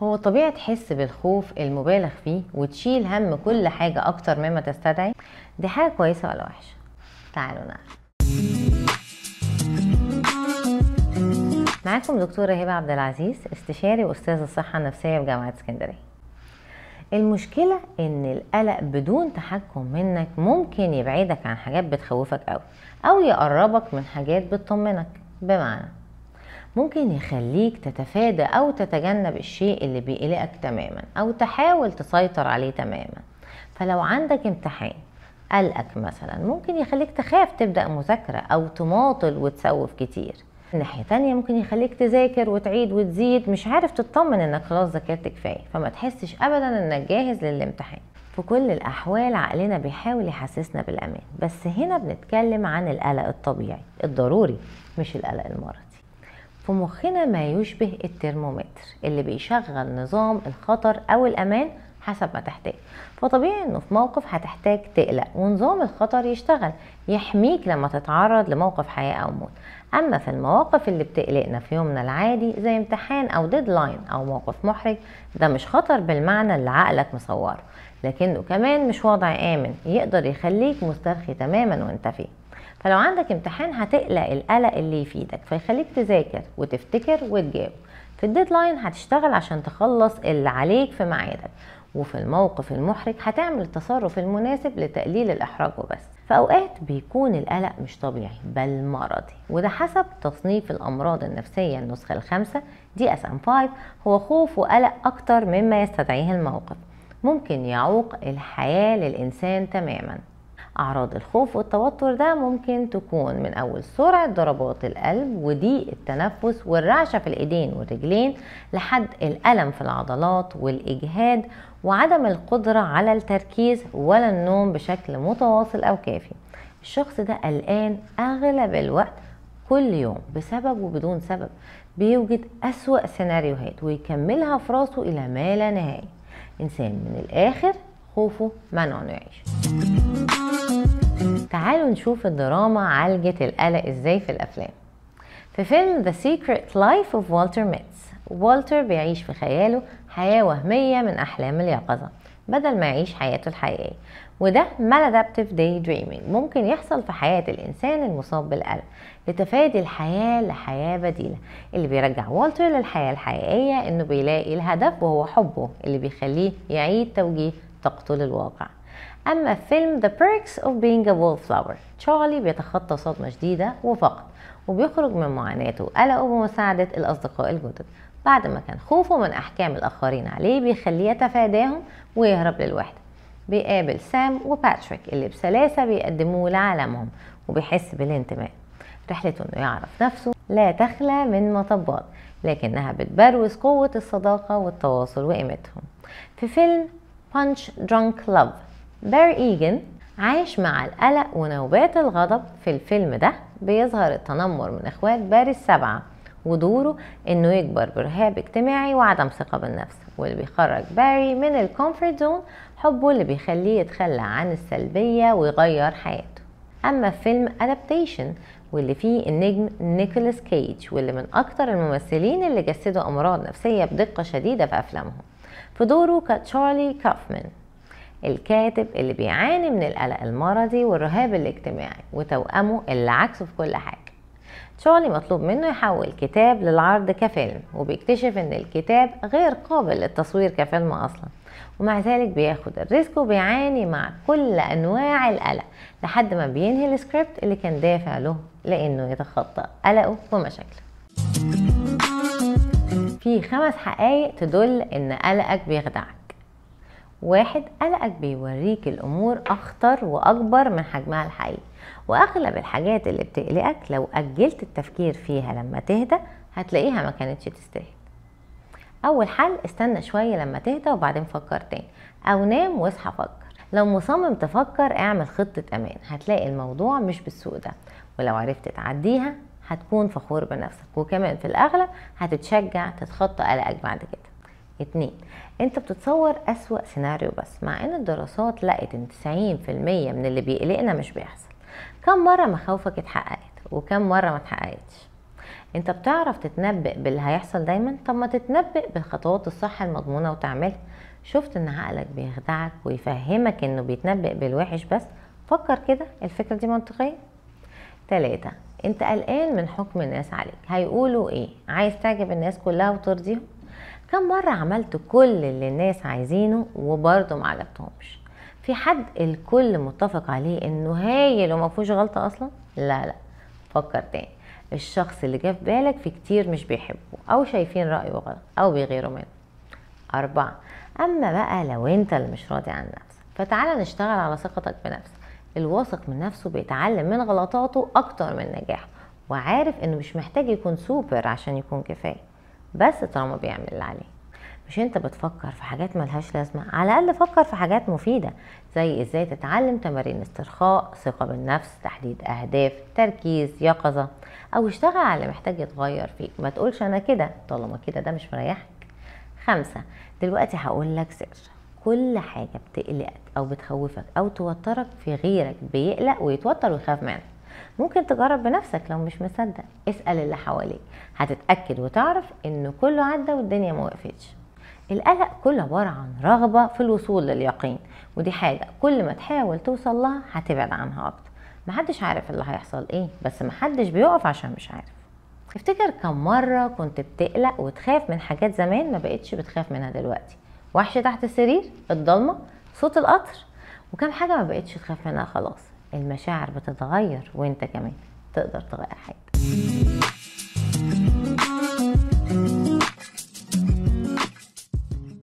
هو طبيعي تحس بالخوف المبالغ فيه وتشيل هم كل حاجة أكتر مما تستدعي. دي حاجة كويسة ولا وحشة؟ تعالوا نعرف. معاكم دكتورة هبة عبد العزيز، استشاري وأستاذ الصحة النفسية بجامعة اسكندرية. المشكلة إن القلق بدون تحكم منك ممكن يبعدك عن حاجات بتخوفك أو يقربك من حاجات بتطمنك. بمعنى ممكن يخليك تتفادى أو تتجنب الشيء اللي بيقلقك تماما أو تحاول تسيطر عليه تماما. فلو عندك امتحان قلقك مثلا ممكن يخليك تخاف تبدأ مذاكرة أو تماطل وتسوف كتير. من ناحية تانية ممكن يخليك تذاكر وتعيد وتزيد، مش عارف تطمن انك خلاص ذاكرت كفاية فما تحسش ابدا انك جاهز للامتحان. في كل الاحوال عقلنا بيحاول يحسسنا بالامان، بس هنا بنتكلم عن القلق الطبيعي الضروري مش القلق المرضي. في مخنا ما يشبه الترمومتر اللي بيشغل نظام الخطر او الامان حسب ما تحتاج. فطبيعي انه في موقف هتحتاج تقلق ونظام الخطر يشتغل يحميك لما تتعرض لموقف حياة او موت. اما في المواقف اللي بتقلقنا في يومنا العادي زي امتحان او ديدلاين او موقف محرج، ده مش خطر بالمعنى اللي عقلك مصوره، لكنه كمان مش وضع امن يقدر يخليك مسترخي تماما وانت فيه. فلو عندك امتحان هتقلق القلق اللي يفيدك فيخليك تذاكر وتفتكر وتجاوب. في الديدلاين هتشتغل عشان تخلص اللي عليك في ميعادك، وفي الموقف المحرج هتعمل التصرف المناسب لتقليل الإحراج وبس. فأوقات بيكون القلق مش طبيعي بل مرضي، وده حسب تصنيف الأمراض النفسية النسخة الخامسة DSM-5. هو خوف وقلق أكتر مما يستدعيه الموقف، ممكن يعوق الحياة للإنسان تماما. أعراض الخوف والتوتر ده ممكن تكون من أول سرعة ضربات القلب وضيق التنفس والرعشة في الإيدين والرجلين لحد الألم في العضلات والإجهاد وعدم القدرة على التركيز ولا النوم بشكل متواصل أو كافي. الشخص ده قلقان أغلب الوقت كل يوم بسبب وبدون سبب، بيوجد أسوأ سيناريوهات ويكملها في راسه إلى ما لا نهاية. إنسان من الآخر خوفه منعه إنه يعيش. تعالوا نشوف الدراما عالجت القلق ازاي في الافلام. في فيلم The Secret Life of Walter Mitty، والتر بيعيش في خياله حياة وهمية من احلام اليقظة بدل ما يعيش حياته الحقيقية، وده maladaptive daydreaming ممكن يحصل في حياة الانسان المصاب بالقلق لتفادي الحياة لحياة بديلة. اللي بيرجع والتر للحياة الحقيقية انه بيلاقي الهدف وهو حبه اللي بيخليه يعيد توجيه طاقته للواقع. أما في فيلم The Perks of Being a Wallflower، تشارلي بيتخطى صدمة جديدة وفقد وبيخرج من معاناته وقلقه بمساعدة الأصدقاء الجدد. بعد ما كان خوفه من أحكام الآخرين عليه بيخليه يتفاداهم ويهرب للوحدة. بيقابل سام وباتريك اللي بسلاسة بيقدموه لعالمهم وبيحس بالانتماء. رحلته إنه يعرف نفسه لا تخلى من مطبات، لكنها بتبروز قوة الصداقة والتواصل وقيمتهم. في فيلم Punch Drunk Love، باري إيجن عايش مع القلق ونوبات الغضب. في الفيلم ده بيظهر التنمر من اخوات باري السبعة ودوره انه يكبر برهاب اجتماعي وعدم ثقة بالنفس، واللي بيخرج باري من الكومفورت زون حبه اللي بيخليه يتخلى عن السلبية ويغير حياته. اما في فيلم أدابتيشن واللي فيه النجم نيكولاس كيج، واللي من اكتر الممثلين اللي جسدوا امراض نفسية بدقة شديدة في افلامهم، في دوره كتشارلي كافمان الكاتب اللي بيعاني من القلق المرضي والرهاب الاجتماعي وتوأمه اللي عكسه في كل حاجة. تشارلي مطلوب منه يحول كتاب للعرض كفيلم، وبيكتشف ان الكتاب غير قابل للتصوير كفيلم اصلا، ومع ذلك بياخد الريسك وبيعاني مع كل انواع القلق لحد ما بينهي السكريبت اللي كان دافع له لانه يتخطى قلقه ومشاكله. في 5 حقائق تدل ان قلقك بيخدعك. 1. قلقك بيوريك الامور اخطر واكبر من حجمها الحقيقي، واغلب الحاجات اللي بتقلقك لو اجلت التفكير فيها لما تهدى هتلاقيها ما كانتش تستاهل. اول حل استنى شوية لما تهدى وبعدين فكر تاني، او نام واصحى فكر. لو مصمم تفكر اعمل خطة امان، هتلاقي الموضوع مش بالسوء ده، ولو عرفت تعديها هتكون فخور بنفسك، وكمان في الاغلب هتتشجع تتخطى قلقك بعد كده. 2. انت بتتصور اسوأ سيناريو بس، مع ان الدراسات لقت ان 90% من اللي بيقلقنا مش بيحصل. كم مرة مخاوفك اتحققت وكم مرة ما اتحققتش؟ انت بتعرف تتنبأ باللي هيحصل دايما؟ طب ما تتنبأ بالخطوات الصح المضمونة وتعملها. شفت ان عقلك بيخدعك ويفهمك انه بيتنبأ بالوحش بس؟ فكر كده، الفكرة دي منطقية؟ 3. انت قلقان من حكم الناس عليك، هيقولوا ايه؟ عايز تعجب الناس كلها وترضيهم؟ كم مرة عملت كل اللي الناس عايزينه وبرضه معجبتهمش؟ في حد الكل متفق عليه انه هايل ومفهوش غلطة اصلا؟ لا لا، فكر تاني. الشخص اللي جه في بالك في كتير مش بيحبه او شايفين رأيه غلط او بيغيروا منه. 4. اما بقى لو انت اللي مش راضي عن نفسك، فتعالى نشتغل على ثقتك بنفسك. الواثق من نفسه بيتعلم من غلطاته اكتر من نجاحه، وعارف انه مش محتاج يكون سوبر عشان يكون كفاية، بس طالما بيعمل اللي عليه. مش انت بتفكر في حاجات ملهاش لازمة؟ على الاقل فكر في حاجات مفيدة، زي ازاي تتعلم تمارين استرخاء، ثقة بالنفس، تحديد اهداف، تركيز، يقظة، او اشتغل على اللي محتاج يتغير فيك. ما تقولش انا كده طالما كده ده مش مريحك. 5. دلوقتي هقول لك سر. كل حاجة بتقلقك او بتخوفك او توترك في غيرك بيقلق ويتوتر ويخاف منك. ممكن تجرب بنفسك، لو مش مصدق اسأل اللي حواليك، هتتأكد وتعرف ان كله عدى والدنيا ما وقفتش. القلق كله عبارة عن رغبة في الوصول لليقين، ودي حاجة كل ما تحاول توصل لها هتبعد عنها اكتر. محدش عارف اللي هيحصل ايه، بس محدش بيقف عشان مش عارف. افتكر كم مرة كنت بتقلق وتخاف من حاجات زمان ما بقتش بتخاف منها دلوقتي؟ وحش تحت السرير، الضلمة، صوت القطر، وكم حاجة ما بقتش تخاف منها خلاص. المشاعر بتتغير وانت كمان تقدر تغير حاجة.